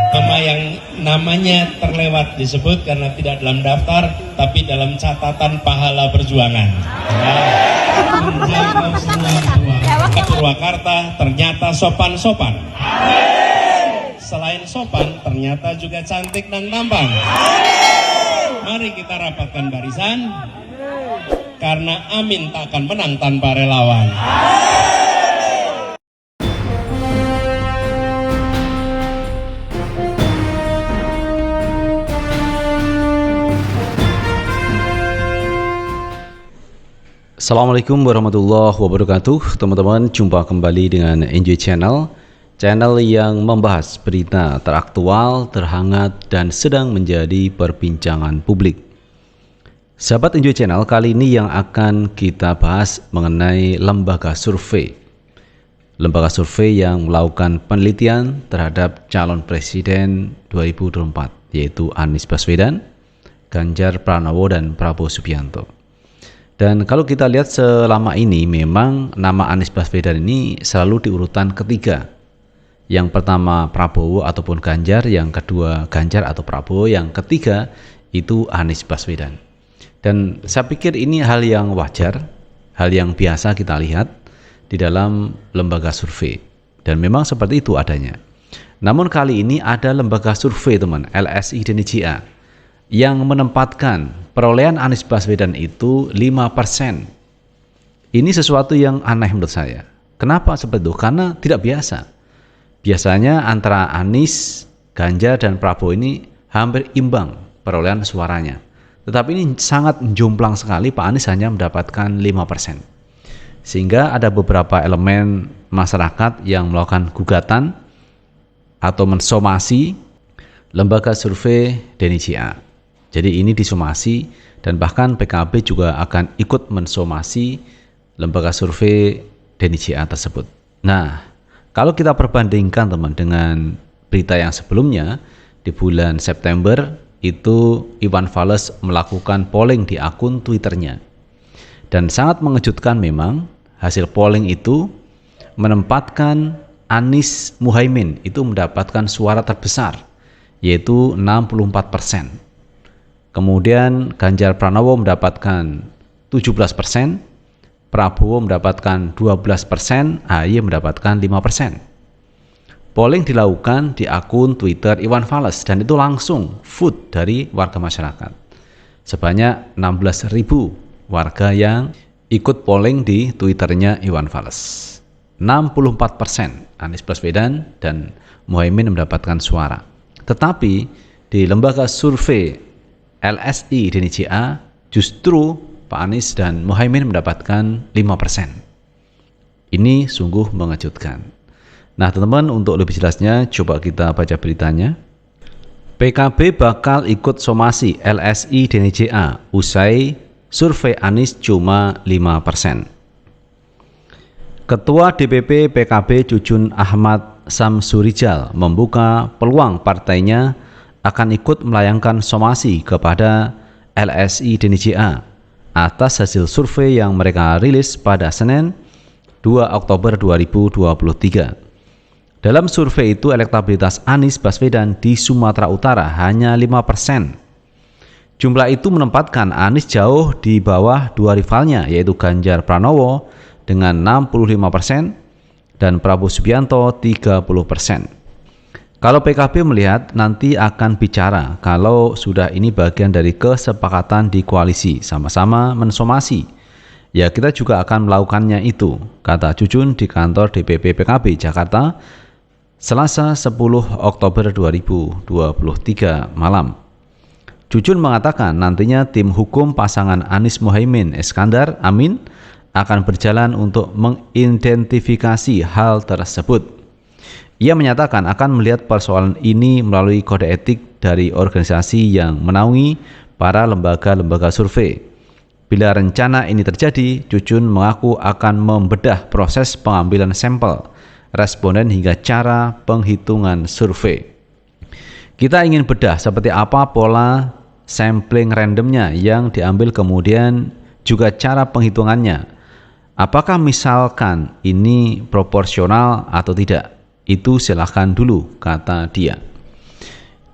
Nama yang namanya terlewat disebut karena tidak dalam daftar, tapi dalam catatan pahala perjuangan. Menjaga semua ke Purwakarta ternyata sopan-sopan. Selain sopan, ternyata juga cantik dan tampan. Mari kita rapatkan barisan, karena Amin tak akan menang tanpa relawan. Assalamualaikum warahmatullahi wabarakatuh. Teman-teman, jumpa kembali dengan Enjoy Channel yang membahas berita teraktual, terhangat, dan sedang menjadi perbincangan publik. Sahabat Enjoy Channel, kali ini yang akan kita bahas mengenai lembaga survei. Lembaga survei yang melakukan penelitian terhadap calon presiden 2024, yaitu Anies Baswedan, Ganjar Pranowo, dan Prabowo Subianto. Dan kalau kita lihat selama ini, memang nama Anies Baswedan ini selalu di urutan ketiga. Yang pertama Prabowo ataupun Ganjar, yang kedua Ganjar atau Prabowo, yang ketiga itu Anies Baswedan. Dan saya pikir ini hal yang wajar, hal yang biasa kita lihat di dalam lembaga survei. Dan memang seperti itu adanya. Namun kali ini ada lembaga survei, teman, LSI DNIJA, yang menempatkan perolehan Anies Baswedan itu 5%. Ini sesuatu yang aneh menurut saya. Kenapa seperti itu? Karena tidak biasa. Biasanya antara Anies, Ganjar, dan Prabowo ini hampir imbang perolehan suaranya. Tetapi ini sangat jomplang sekali, Pak Anies hanya mendapatkan 5%. Sehingga ada beberapa elemen masyarakat yang melakukan gugatan atau mensomasi lembaga survei DNIJA. Jadi ini disomasi, dan bahkan PKB juga akan ikut mensomasi lembaga survei DNIJA tersebut. Nah, kalau kita perbandingkan, teman, dengan berita yang sebelumnya, di bulan September itu Iwan Fals melakukan polling di akun Twitternya. Dan sangat mengejutkan memang hasil polling itu menempatkan Anies Muhaimin itu mendapatkan suara terbesar, yaitu 64%. Kemudian Ganjar Pranowo mendapatkan 17%, Prabowo mendapatkan 12%, AHY mendapatkan 5%. Polling dilakukan di akun Twitter Iwan Fals, dan itu langsung vote dari warga masyarakat. Sebanyak 16.000 warga yang ikut polling di Twitternya Iwan Fals. 64% Anies Baswedan dan Muhaimin mendapatkan suara. Tetapi di lembaga survei LSI DNIJA justru Pak Anies dan Muhaimin mendapatkan 5%. Ini sungguh mengejutkan. Nah, teman-teman, untuk lebih jelasnya coba kita baca beritanya. PKB bakal ikut somasi LSI DNIJA usai survei Anies cuma 5%. Ketua DPP PKB Jujun Ahmad Samsurijal membuka peluang partainya akan ikut melayangkan somasi kepada LSI DNIJA atas hasil survei yang mereka rilis pada Senin 2 Oktober 2023. Dalam survei itu, elektabilitas Anies Baswedan di Sumatera Utara hanya 5%. Jumlah itu menempatkan Anies jauh di bawah dua rivalnya, yaitu Ganjar Pranowo dengan 65% dan Prabowo Subianto 30%. Kalau PKB melihat nanti akan bicara kalau sudah ini bagian dari kesepakatan di koalisi, sama-sama mensomasi. Ya, kita juga akan melakukannya itu, kata Jujun di kantor DPP PKB Jakarta, Selasa 10 Oktober 2023 malam. Jujun mengatakan nantinya tim hukum pasangan Anies Muhaimin Iskandar Amin akan berjalan untuk mengidentifikasi hal tersebut. Ia menyatakan akan melihat persoalan ini melalui kode etik dari organisasi yang menaungi para lembaga-lembaga survei. Bila rencana ini terjadi, Jujun mengaku akan membedah proses pengambilan sampel responden hingga cara penghitungan survei. Kita ingin bedah seperti apa pola sampling randomnya yang diambil, kemudian juga cara penghitungannya. Apakah misalkan ini proporsional atau tidak? Itu silahkan dulu, kata dia.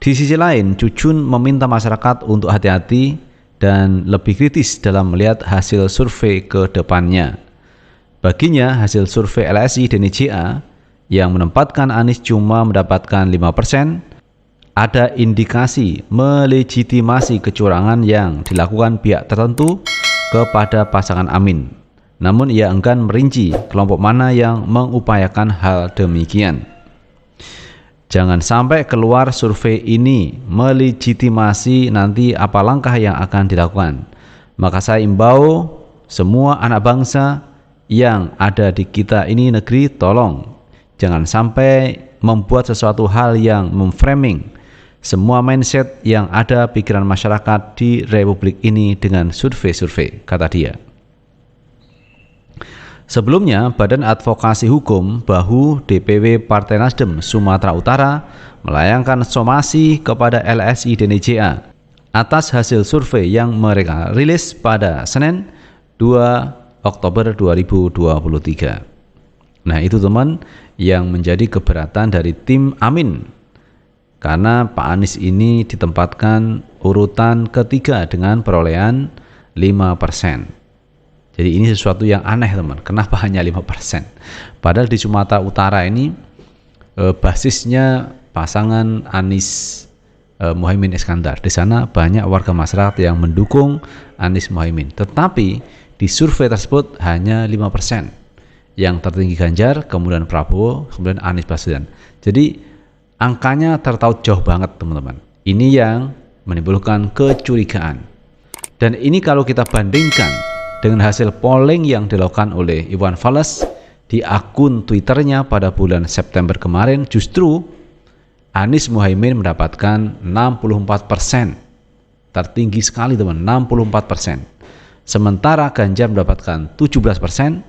Di sisi lain, Cucun meminta masyarakat untuk hati-hati dan lebih kritis dalam melihat hasil survei ke depannya. Baginya, hasil survei LSI dan IJA yang menempatkan Anies cuma mendapatkan 5%, ada indikasi melegitimasi kecurangan yang dilakukan pihak tertentu kepada pasangan Amin. Namun ia enggan merinci kelompok mana yang mengupayakan hal demikian. Jangan sampai keluar survei ini melegitimasi nanti apa langkah yang akan dilakukan. Maka saya imbau semua anak bangsa yang ada di kita ini negeri, tolong jangan sampai membuat sesuatu hal yang memframing semua mindset yang ada pikiran masyarakat di republik ini dengan survei-survei, kata dia. Sebelumnya, Badan Advokasi Hukum Bahu DPW Partai Nasdem Sumatera Utara melayangkan somasi kepada LSI dan IJA atas hasil survei yang mereka rilis pada Senin 2 Oktober 2023. Nah, itu teman yang menjadi keberatan dari tim Amin, karena Pak Anies ini ditempatkan urutan ketiga dengan perolehan 5%. Jadi ini sesuatu yang aneh teman, kenapa hanya 5%? Padahal di Sumatera Utara ini basisnya pasangan Anies Muhaimin Iskandar. Di sana banyak warga masyarakat yang mendukung Anies Muhaimin. Tetapi di survei tersebut hanya 5%. Yang tertinggi Ganjar, kemudian Prabowo, kemudian Anies Baswedan. Jadi angkanya tertaut jauh banget teman-teman. Ini yang menimbulkan kecurigaan. Dan ini kalau kita bandingkan dengan hasil polling yang dilakukan oleh Iwan Fals di akun Twitternya pada bulan September kemarin, justru Anies Muhaimin mendapatkan 64%. Tertinggi sekali teman, 64%. Sementara Ganjar mendapatkan 17%,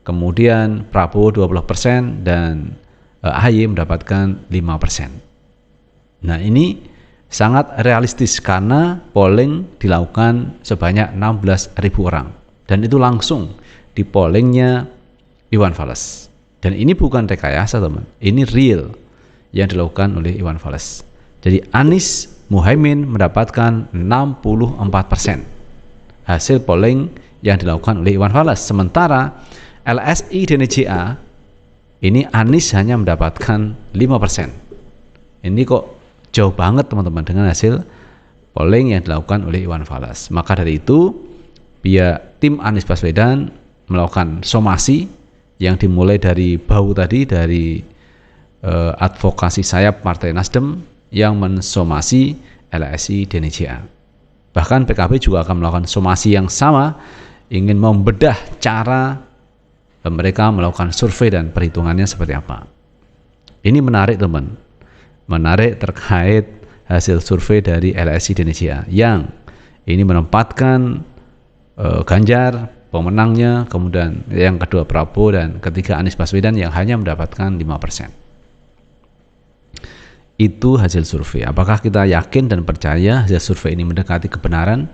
kemudian Prabowo 20% dan AHY mendapatkan 5%. Nah, ini sangat realistis karena polling dilakukan sebanyak 16.000 orang dan itu langsung di pollingnya Iwan Fals. Dan ini bukan rekayasa teman, ini real yang dilakukan oleh Iwan Fals. Jadi Anies Muhaimin mendapatkan 64% hasil polling yang dilakukan oleh Iwan Fals. Sementara LSI dan IJA ini Anies hanya mendapatkan 5%. Ini kok jauh banget teman-teman dengan hasil polling yang dilakukan oleh Iwan Fals. Maka dari itu pihak tim Anies Baswedan melakukan somasi yang dimulai dari Bahu tadi, dari advokasi sayap Partai Nasdem yang mensomasi LSI dan IJA. Bahkan PKB juga akan melakukan somasi yang sama, ingin membedah cara mereka melakukan survei dan perhitungannya seperti apa. Ini menarik teman, menarik terkait hasil survei dari LSI dan IJA yang ini menempatkan Ganjar pemenangnya, kemudian yang kedua Prabowo, dan ketiga Anies Baswedan yang hanya mendapatkan 5%. Itu hasil survei. Apakah kita yakin dan percaya hasil survei ini mendekati kebenaran?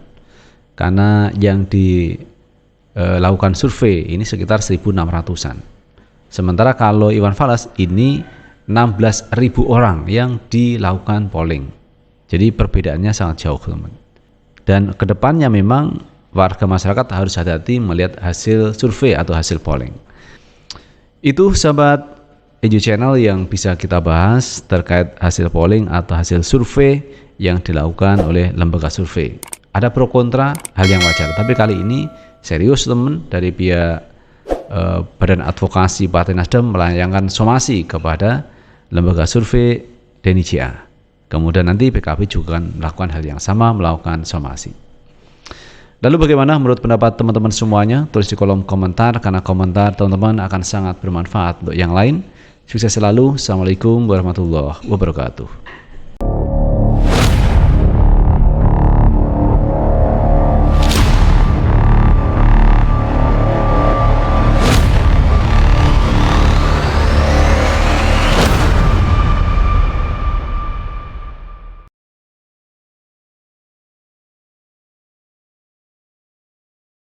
Karena yang dilakukan survei ini sekitar 1.600-an. Sementara kalau Iwan Fals ini 16.000 orang yang dilakukan polling. Jadi perbedaannya sangat jauh teman. Dan kedepannya memang warga masyarakat harus hati-hati melihat hasil survei atau hasil polling. Itu sahabat Enjoy Channel yang bisa kita bahas terkait hasil polling atau hasil survei yang dilakukan oleh lembaga survei. Ada pro kontra, hal yang wajar. Tapi kali ini serius teman, dari pihak Badan Advokasi Partai Nasdem melayangkan somasi kepada lembaga survei dan IJA. Kemudian nanti PKB juga akan melakukan hal yang sama, melakukan somasi. Lalu bagaimana menurut pendapat teman-teman semuanya? Tulis di kolom komentar, karena komentar teman-teman akan sangat bermanfaat untuk yang lain. Sukses selalu. Assalamualaikum warahmatullahi wabarakatuh.